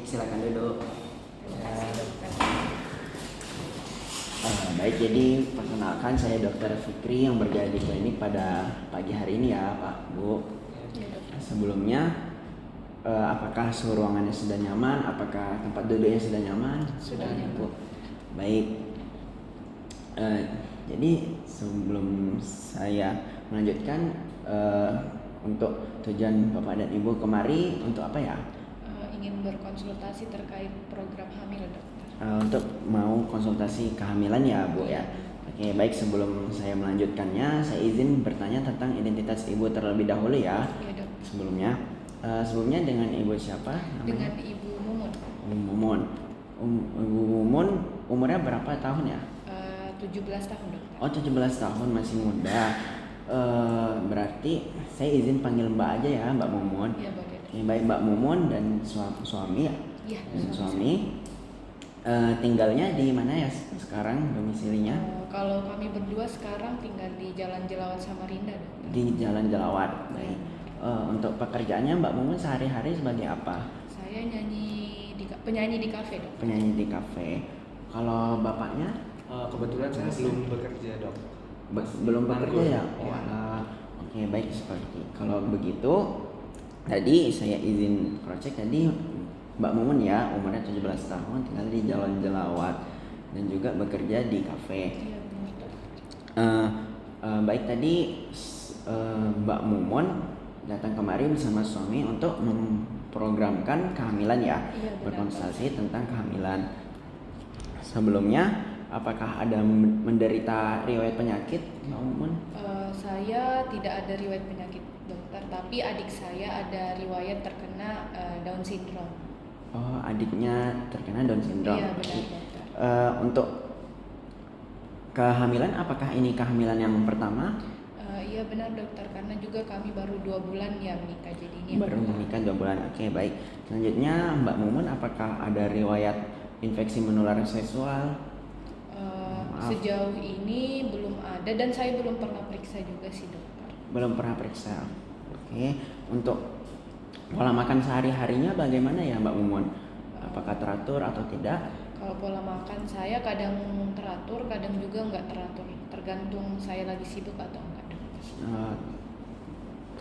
Silakan duduk. Terima kasih dokter. Baik, jadi perkenalkan saya Dr. Fikri yang berada di klinik pada pagi hari ini ya Pak, Bu. Ya, dokter. Sebelumnya, apakah suhu ruangannya sudah nyaman? Apakah tempat duduknya sudah nyaman? Sudah nyaman. Bu. Baik. Jadi sebelum saya melanjutkan, untuk tujuan Bapak dan Ibu kemari untuk apa ya? Ingin berkonsultasi terkait program hamil, dokter. Untuk mau konsultasi kehamilan ya Bu ya. Oke, baik, sebelum saya melanjutkannya, saya izin bertanya tentang identitas Ibu terlebih dahulu ya. Ya, dokter. Sebelumnya dengan Ibu siapa namanya? Dengan Ibu Mumun. Mumun. Ibu Mumun umurnya berapa tahun ya? 17 tahun, dokter. Oh, 17 tahun, masih muda. Berarti saya izin panggil Mbak aja ya, Mbak Mumun. Ya, boleh. Oke, baik, Mbak Mumun dan suami ya. Iya, Dan suami. Tinggalnya di mana ya sekarang domisilinya? Kalau kami berdua sekarang tinggal di Jalan Jelawat Samarinda, dokter. Di Jalan Jelawat. Baik. Untuk pekerjaannya Mbak Mumun sehari-hari sebagai apa? Saya penyanyi di kafe, dokter. Penyanyi di kafe. Kalau bapaknya Kebetulan saya belum bekerja, dok. belum bekerja ya? Oh, Iya. oke, baik, seperti kalau begitu tadi saya izin cross check tadi Mbak Mumun ya, umurnya 17 tahun, tinggal di Jalan Jelawat dan juga bekerja di kafe. Iya, benar, dokter. Baik, tadi Mbak Mumun datang kemari bersama suami untuk memprogramkan kehamilan ya, Iya, benar, berkonsultasi tentang kehamilan. Sebelumnya, apakah ada menderita riwayat penyakit, Mbak Mumun? Saya tidak ada riwayat penyakit, dokter, tapi adik saya ada riwayat terkena Down syndrome. Oh, adiknya terkena Down syndrome. Iya, benar, dokter. Untuk kehamilan, apakah ini kehamilan yang pertama? Iya, benar, dokter, karena juga kami baru 2 bulan ya menikah, jadi ini Baru menikah 2 bulan. Oke, baik. Selanjutnya Mbak Mumun, apakah ada riwayat infeksi menular seksual? Maaf. Sejauh ini belum ada dan saya belum pernah periksa juga sih, dokter. Belum pernah periksa. Oke. Untuk pola makan sehari-harinya bagaimana ya Mbak Mumun? Apakah teratur atau tidak? Kalau pola makan saya kadang teratur, kadang juga nggak teratur, tergantung saya lagi sibuk atau enggak, dokter.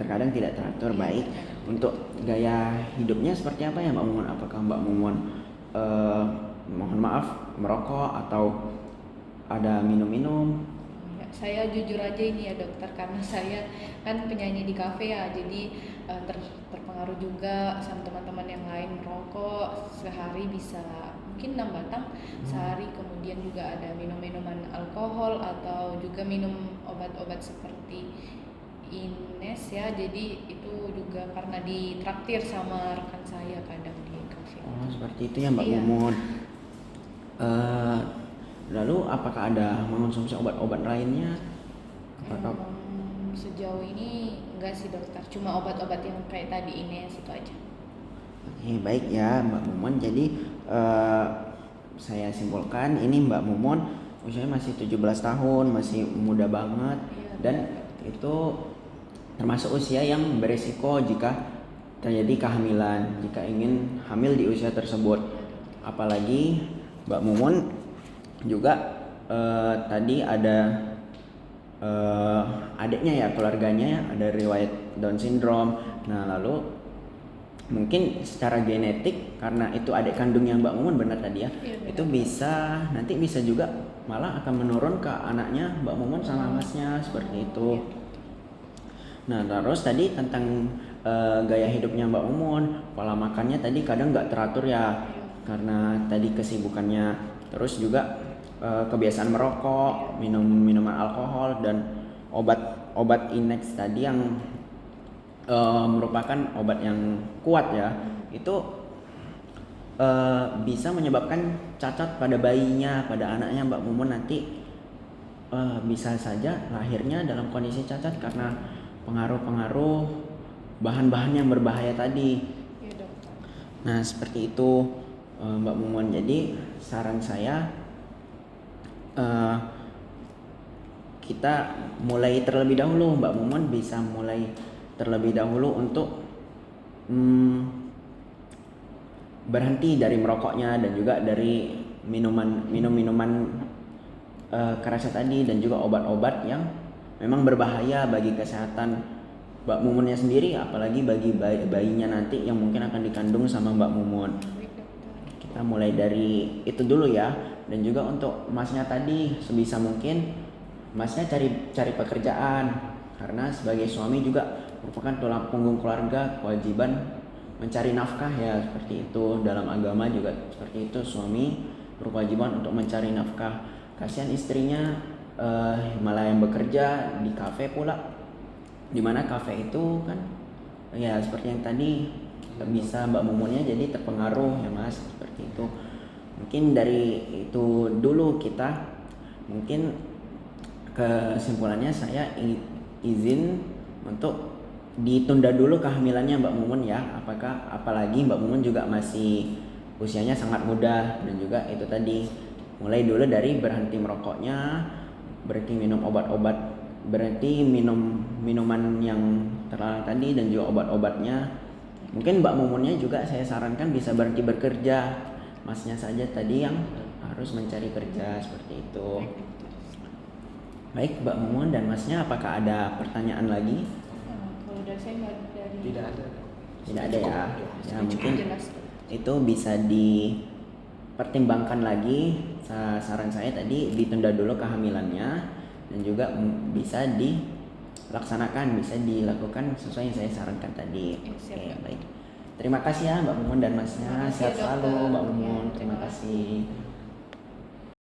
Terkadang tidak teratur. Iya, Baik. terkadang. Untuk gaya hidupnya seperti apa ya Mbak Mumun? Apakah Mbak Mumun mohon maaf merokok atau ada minum-minum? Ya, saya jujur aja ini ya, dokter, karena saya kan penyanyi di kafe ya, jadi terpengaruh juga sama teman-teman yang lain merokok, sehari bisa mungkin 6 batang sehari, kemudian juga ada minum-minuman alkohol atau juga minum obat-obat seperti Ines ya, jadi itu juga karena ditraktir sama rekan saya kadang di kafe. Oh, seperti itu ya Mbak Iya. Mumun. Lalu apakah ada mengonsumsi obat-obat lainnya? Apakah Sejauh ini enggak sih, dokter, cuma obat-obat yang kayak tadi Ines itu aja. Oke, baik ya Mbak Mumun. Jadi saya simpulkan ini Mbak Mumun usianya masih 17 tahun, masih muda banget, Iya, dan itu termasuk usia yang beresiko jika terjadi kehamilan, jika ingin hamil di usia tersebut. Apalagi Mbak Mumun juga tadi ada adiknya ya, keluarganya ya, ada riwayat Down syndrome. Nah, lalu mungkin secara genetik, karena itu adik kandungnya Mbak Mumun, benar tadi ya, Iya, benar. itu nanti bisa juga malah akan menurun ke anaknya Mbak Mumun sama masnya, seperti itu. Nah, terus tadi tentang gaya hidupnya Mbak Mumun, pola makannya tadi kadang nggak teratur ya, karena tadi kesibukannya, terus juga kebiasaan merokok, minum minuman alkohol, dan obat Inex tadi yang merupakan obat yang kuat ya, itu bisa menyebabkan cacat pada bayinya, pada anaknya Mbak Mumun nanti bisa saja lahirnya dalam kondisi cacat karena pengaruh-pengaruh bahan-bahan yang berbahaya tadi. Iya, dokter. Nah, seperti itu Mbak Mumun. Jadi saran saya kita mulai terlebih dahulu. Mbak Mumun bisa mulai terlebih dahulu untuk berhenti dari merokoknya dan juga dari minuman keras tadi, dan juga obat-obat yang memang berbahaya bagi kesehatan Mbak Mumunnya sendiri, apalagi bagi bayinya nanti yang mungkin akan dikandung sama Mbak Mumun. Baik, dokter. Kita mulai dari itu dulu ya. Dan juga untuk masnya tadi, sebisa mungkin masnya cari pekerjaan, karena sebagai suami juga merupakan tulang punggung keluarga, kewajiban mencari nafkah ya, seperti itu. Dalam agama juga seperti itu, suami berkewajiban untuk mencari nafkah. Kasihan istrinya malah yang bekerja di kafe pula, dimana kafe itu kan ya seperti yang tadi, bisa Mbak Mumunnya jadi terpengaruh ya Mas, seperti itu. Mungkin dari itu dulu kita, mungkin kesimpulannya saya izin untuk ditunda dulu kehamilannya Mbak Mumun ya. Apalagi Mbak Mumun juga masih usianya sangat muda, dan juga itu tadi mulai dulu dari berhenti merokoknya, berhenti minum obat-obat, berhenti minum minuman yang terlarang tadi, dan juga obat-obatnya. Mungkin Mbak Mumunnya juga saya sarankan bisa berhenti bekerja, masnya saja tadi yang harus mencari kerja, seperti itu. Baik Mbak Mumun dan masnya, apakah ada pertanyaan lagi? Kalau dari saya nggak dari. Tidak ada. Tidak ada ya. Ya Cukup mungkin jelas. itu bisa dipertimbangkan lagi. Saran saya tadi ditunda dulu kehamilannya, dan juga bisa dilaksanakan, bisa dilakukan sesuai yang saya sarankan tadi. Ya, siap, Oke, Dok. baik. Terima kasih ya Mbak Mumun dan masnya. Terima kasih, Sehat selalu dokter. Mbak Mumun. Ya, Terima terima kasih.